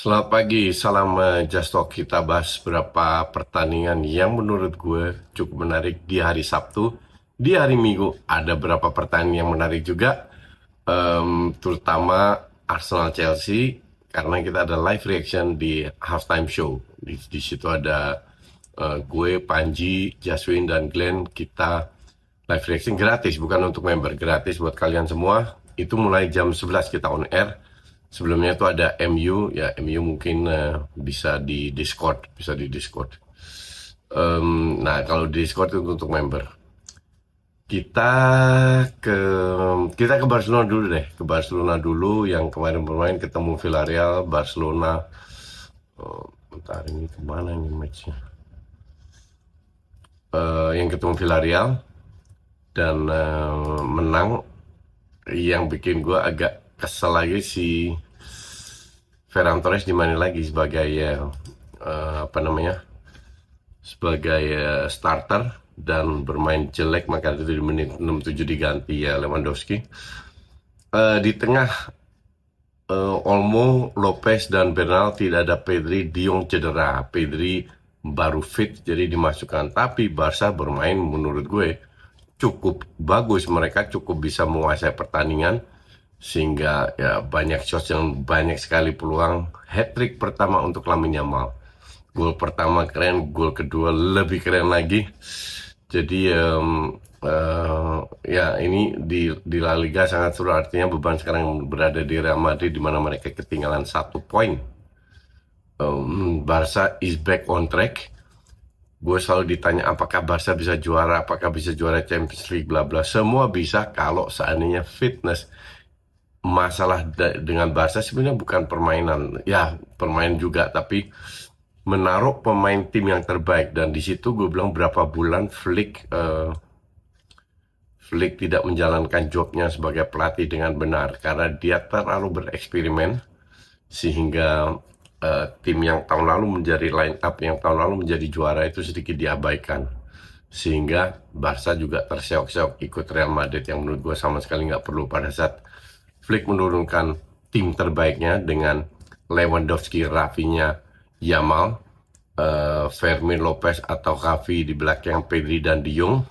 Selamat pagi, salam Just Talk. Kita bahas beberapa pertandingan yang menurut gue cukup menarik di hari Sabtu. Di hari Minggu ada beberapa pertandingan yang menarik juga, terutama Arsenal Chelsea karena kita ada live reaction di halftime show. Di situ ada gue, Panji, Jaswin, dan Glenn. Kita live reaction gratis, bukan untuk member, gratis buat kalian semua. Itu mulai jam 11 kita on air. Sebelumnya itu ada MU, ya MU mungkin bisa di Discord, bisa di Discord. Nah kalau di Discord itu untuk member. Kita ke kita ke Barcelona dulu deh, ke Barcelona dulu yang kemarin bermain ketemu Villarreal, Barcelona. Bentar ini kemana ini matchnya? Yang ketemu Villarreal dan menang. Yang bikin gue agak kesel lagi si Ferran Torres dimainin lagi sebagai apa namanya, sebagai starter dan bermain jelek, maka itu di menit 67 diganti ya Lewandowski. Di tengah Olmo, Lopez dan Bernal tidak ada Pedri, De Jong cedera. Pedri baru fit jadi dimasukkan, tapi Barca bermain menurut gue cukup bagus, mereka cukup bisa menguasai pertandingan sehingga ya banyak shots yang banyak sekali peluang. Hat-trick pertama untuk Lamine Yamal, gol pertama keren, gol kedua lebih keren lagi. Jadi ya ini di La Liga sangat seru, artinya beban sekarang berada di Real Madrid di mana mereka ketinggalan 1 poin. Barca is back on track. Gue selalu ditanya apakah Barca bisa juara, apakah bisa juara Champions League, bla bla. Semua bisa kalau seandainya fitness. Masalah dengan Barca sebenarnya bukan permainan, ya permainan juga, tapi menaruh pemain tim yang terbaik. Dan di situ gue bilang berapa bulan Flick tidak menjalankan jobnya sebagai pelatih dengan benar karena dia terlalu bereksperimen sehingga tim yang tahun lalu menjadi line up yang tahun lalu menjadi juara itu sedikit diabaikan, sehingga Barca juga terseok-seok ikut Real Madrid yang menurut gue sama sekali nggak perlu. Pada saat Flick menurunkan tim terbaiknya dengan Lewandowski, Rafinha, Yamal, Fermin Lopez atau Xavi di belakang Pedri dan De Jong.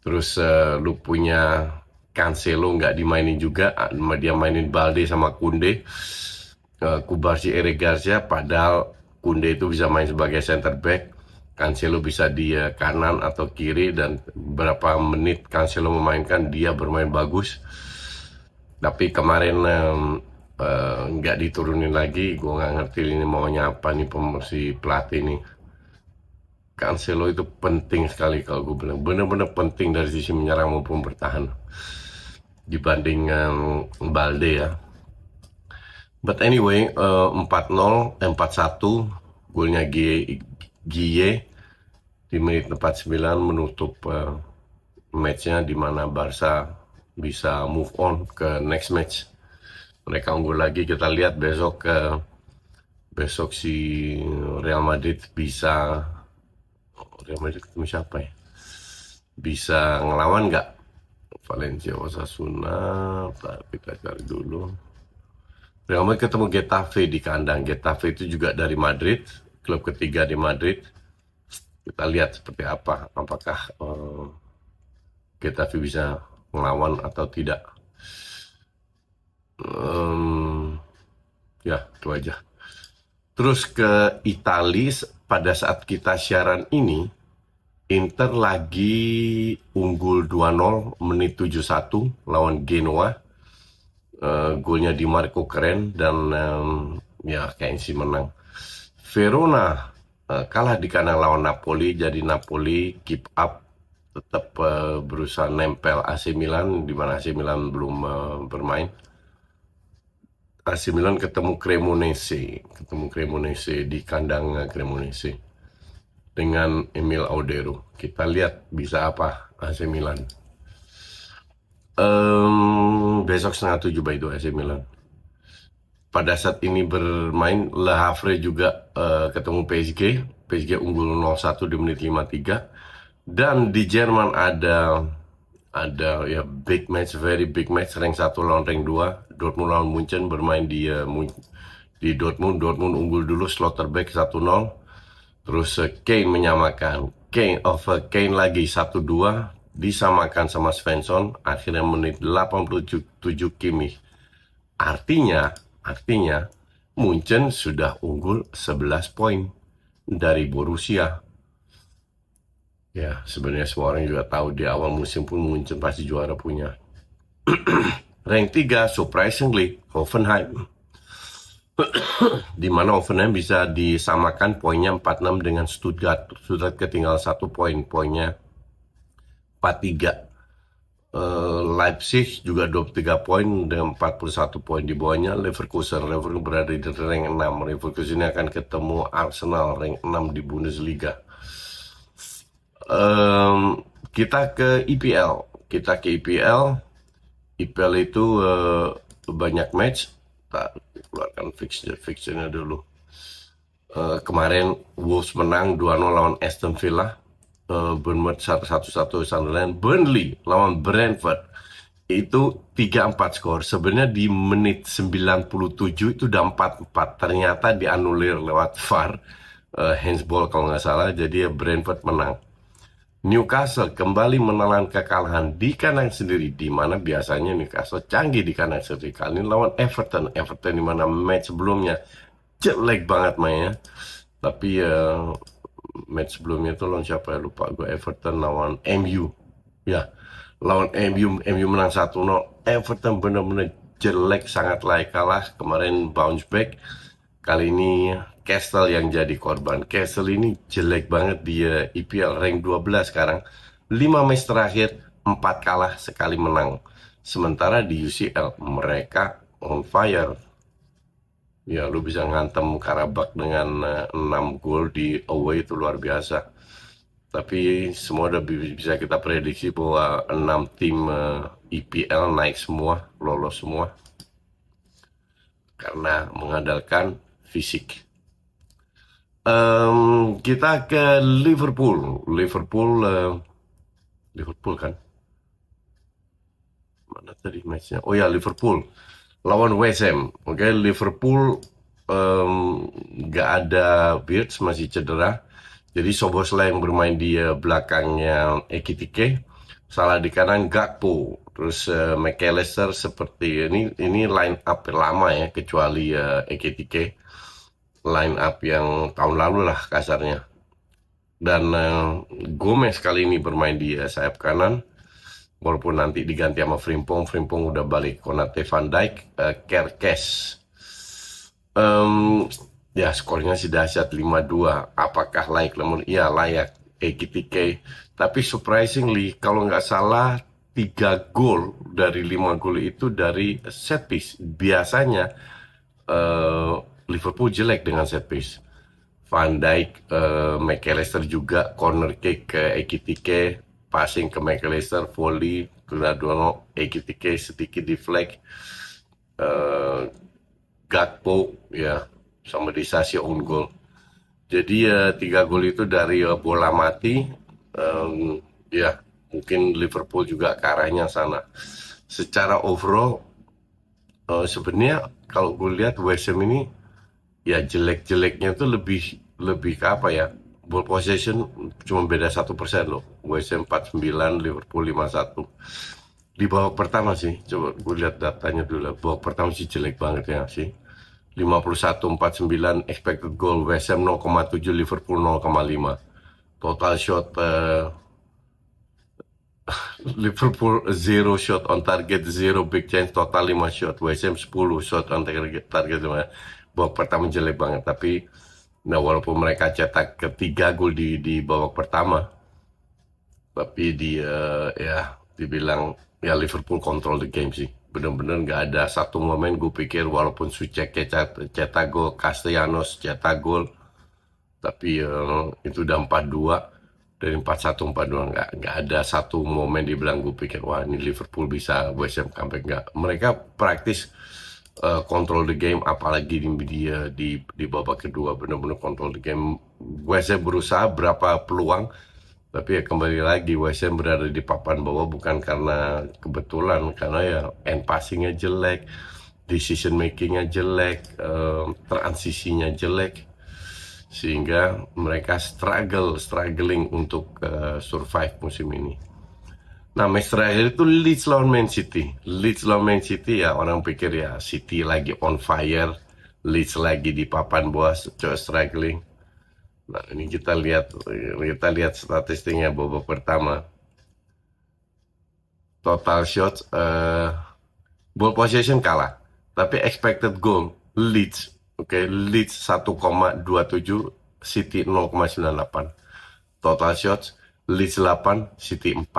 Terus lu punya Cancelo nggak dimainin juga, dia mainin Balde sama Kunde. Kubarsi, Eric Garcia, padahal Kunde itu bisa main sebagai center back, Cancelo bisa di kanan atau kiri, dan berapa menit Cancelo memainkan dia bermain bagus. Tapi kemarin nggak diturunin lagi, gue nggak ngerti ini maunya apa nih si pelatih nih. Cancelo itu penting sekali, kalau gue bilang bener-bener penting dari sisi menyerang maupun bertahan dibanding Balde ya. But anyway, 4-0, 4-1, golnya Gueye di menit 49 menutup matchnya, di mana Barca bisa move on ke next match. Mereka unggul lagi. Kita lihat besok si Real Madrid ketemu siapa ya? Bisa ngelawan nggak? Valencia, Osasuna. Kita cari dulu. Real Madrid ketemu Getafe di kandang. Getafe itu juga dari Madrid, klub ketiga di Madrid. Kita lihat seperti apa, apakah Getafe bisa melawan atau tidak. Ya itu aja. Terus ke Italia, pada saat kita siaran ini Inter lagi unggul 2-0 menit 71 lawan Genoa. Golnya Di Marco keren dan ya kayaknya sih menang. Verona kalah di kandang lawan Napoli, jadi Napoli keep up, tetap berusaha nempel AC Milan di mana AC Milan belum bermain. AC Milan ketemu Cremonese di kandang Cremonese dengan Emil Audero. Kita lihat bisa apa AC Milan. Besok setengah 7 by itu AC Milan. Pada saat ini bermain Le Havre juga ketemu PSG. PSG unggul 0-1 di menit 53. Dan di Jerman ada ya big match, very big match, rank 1 lawan rank 2. Dortmund lawan Munchen bermain di di Dortmund unggul dulu, Slotterbeck 1-0, terus Kane menyamakan, Kane lagi 1-2, disamakan sama Svensson, akhirnya menit 87 Kimmich. Artinya Munchen sudah unggul 11 poin dari Borussia. Ya, sebenarnya semua orang juga tahu di awal musim pun Munchen pasti juara punya. Rank 3, surprisingly, Hoffenheim. Di mana Hoffenheim bisa disamakan poinnya 46 dengan Stuttgart. Stuttgart ketinggalan 1 poin, poinnya 43. Leipzig juga 23 poin dengan 41 poin di bawahnya. Leverkusen berada di rank 6. Leverkusen ini akan ketemu Arsenal rank 6 di Bundesliga. Kita ke IPL. IPL itu banyak match. Kita keluarkan fixture-nya dulu. Kemarin Wolves menang 2-0 lawan Aston Villa. Bournemouth 1-1 Sunderland. Burnley lawan Brentford itu 3-4 skor. Sebenarnya di menit 97 itu udah 4-4. Ternyata dianulir lewat VAR, handsball kalau nggak salah. Jadi Brentford menang. Newcastle kembali menelan kekalahan di kandang sendiri, di mana biasanya Newcastle canggih di kandang sendiri. Kali ini lawan Everton di mana match sebelumnya jelek banget mainnya. Tapi match sebelumnya itu lawan siapa ya, lupa gue. Everton lawan MU. Ya, lawan MU menang 1-0. Everton benar-benar jelek, sangat layak kalah. Kemarin bounce back. Kali ini Castle yang jadi korban. Castle ini jelek banget di IPL, rank 12 sekarang. 5 match terakhir, 4 kalah, sekali menang. Sementara di UCL, mereka on fire. Ya, lu bisa ngantem Karabakh dengan 6 gol di away, itu luar biasa. Tapi semua udah bisa kita prediksi bahwa 6 tim IPL naik semua, lolos semua. Karena mengandalkan fisik. Kita ke Liverpool kan, mana tadi matchnya? Oh ya, Liverpool lawan West Ham. Oke, Liverpool nggak ada Wirtz, masih cedera. Jadi Szoboszlai yang bermain di belakangnya Ekitike, salah di kanan Gakpo, terus McAllister. Seperti ini line up lama ya, kecuali Ekitike, line up yang tahun lalu lah kasarnya. Dan Gomez kali ini bermain di sayap kanan, walaupun nanti diganti sama Frimpong udah balik. Konate, Van Dijk, Kerkes. Ya, skornya sih dahsyat, 5-2. Apakah layak lemon? Iya, layak. Ekitike. Tapi surprisingly, kalau nggak salah 3 gol dari 5 gol itu dari set piece. Biasanya Liverpool jelek dengan set piece. Van Dijk, McAllister juga, corner kick ke Ekitike, passing ke McAllister, volley, Graduano, Ekitike sedikit deflect, Gakpo ya, sama disasi own goal. Jadi 3 gol itu dari bola mati. Ya, mungkin Liverpool juga ke arahnya sana. Secara overall, sebenarnya kalau gue lihat West Ham ini ya jelek-jeleknya tuh lebih ke apa ya, ball possession cuma beda 1% loh. West Ham 49, Liverpool 51. Di babak pertama sih, coba gue lihat datanya dulu. Babak pertama sih jelek banget ya sih. 51-49 expected goal, West Ham 0,7, Liverpool 0,5. Total shot Liverpool 0 shot on target, 0 big chance, total 5 shot. West Ham 10 shot on target. Babak pertama jelek banget, tapi nah, walaupun mereka cetak ketiga gol di babak pertama, tapi ya dibilang ya Liverpool control the game sih. Bener-bener nggak ada satu momen gue pikir, walaupun Soucek cetak gol, Castellanos cetak gol, tapi itu udah 4-2. Dari 4-1, 4-2, nggak ada satu momen dibilang gue pikir wah ini Liverpool bisa West Ham comeback. Nggak, mereka praktis control the game, apalagi di babak kedua benar-benar control the game. West Ham berusaha berapa peluang, tapi ya kembali lagi West Ham berada di papan bawah bukan karena kebetulan, karena ya end passingnya jelek, decision makingnya jelek, transisinya jelek, sehingga mereka struggling untuk survive musim ini. Nah, match terakhir itu Leeds lawan Man City. Leeds lawan Man City ya orang pikir ya City lagi on fire, Leeds lagi di papan bawah, struggling. Nah, ini kita lihat statistiknya babak pertama. Total shots, ball possession kalah, tapi expected goal Leeds, Leeds 1,27, City 0,98. Total shots Leeds 8, City 4.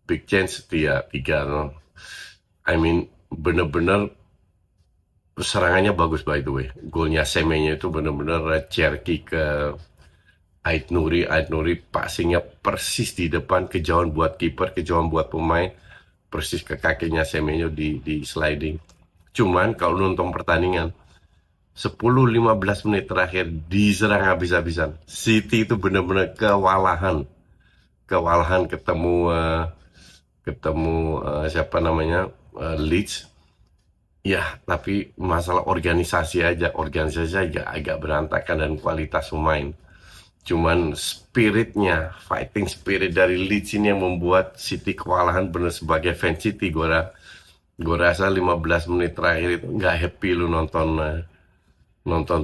Big chance dia 3. I mean bener-bener serangannya bagus by the way. Golnya Semenyo itu bener-bener Cherki ke Ait Nuri passingnya persis di depan, kejauhan buat kiper, kejauhan buat pemain, persis ke kakinya Semenyo di sliding. Cuman kalau nonton pertandingan 10-15 menit terakhir diserang habis-habisan. City itu bener-bener kewalahan ketemu siapa namanya, Leeds. Ya, tapi masalah organisasi aja agak berantakan dan kualitas pemain. Cuman fighting spirit dari Leeds ini yang membuat City kewalahan. Bener sebagai fan City, gue rasa 15 menit terakhir itu nggak happy lu nonton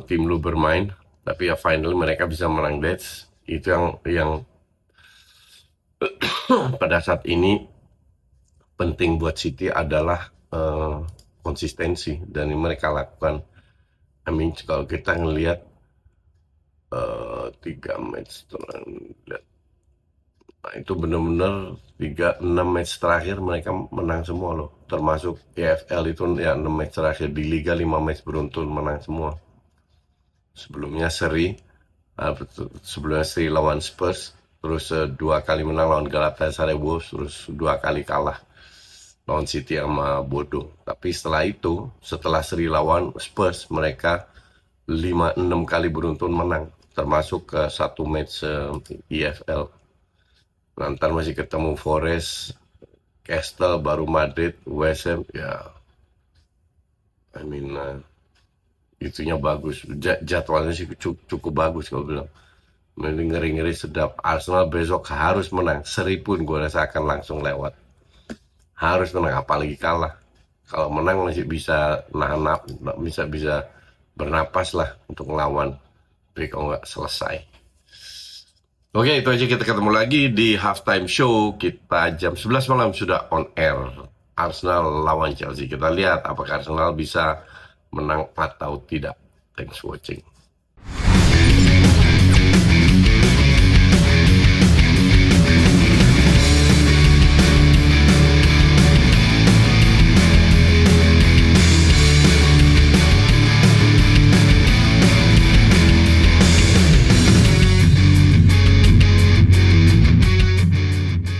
tim lu bermain. Tapi ya finally mereka bisa menang. Itu yang pada saat ini penting buat City adalah konsistensi, dan ini mereka lakukan. I mean, kalau kita ngelihat 3 match terakhir, nah itu bener-bener 6 match terakhir mereka menang semua loh, termasuk EFL itu ya 6 match terakhir. Di Liga 5 match beruntun menang semua. Sebelumnya seri lawan Spurs, terus 2 kali menang lawan Galatasaray, Wolves, terus 2 kali kalah lawan City sama Bodo. Tapi setelah seri lawan Spurs, mereka 5-6 kali beruntun menang, termasuk ke 1 match EFL. Nanti masih ketemu Forest, Castle, baru Madrid, West Ham. Ya, I mean itunya bagus, jadwalnya sih cukup bagus kalau bilang. Ngeri-ngeri sedap. Arsenal besok harus menang, seri pun gue rasa akan langsung lewat. Harus menang, apalagi kalah. Kalau menang masih bisa bisa bernapas lah untuk ngelawan. Tapi kalau nggak selesai. Oke, itu aja, kita ketemu lagi di halftime show kita jam 11 malam sudah on air. Arsenal lawan Chelsea. Kita lihat apakah Arsenal bisa menang atau tidak. Thanks for watching.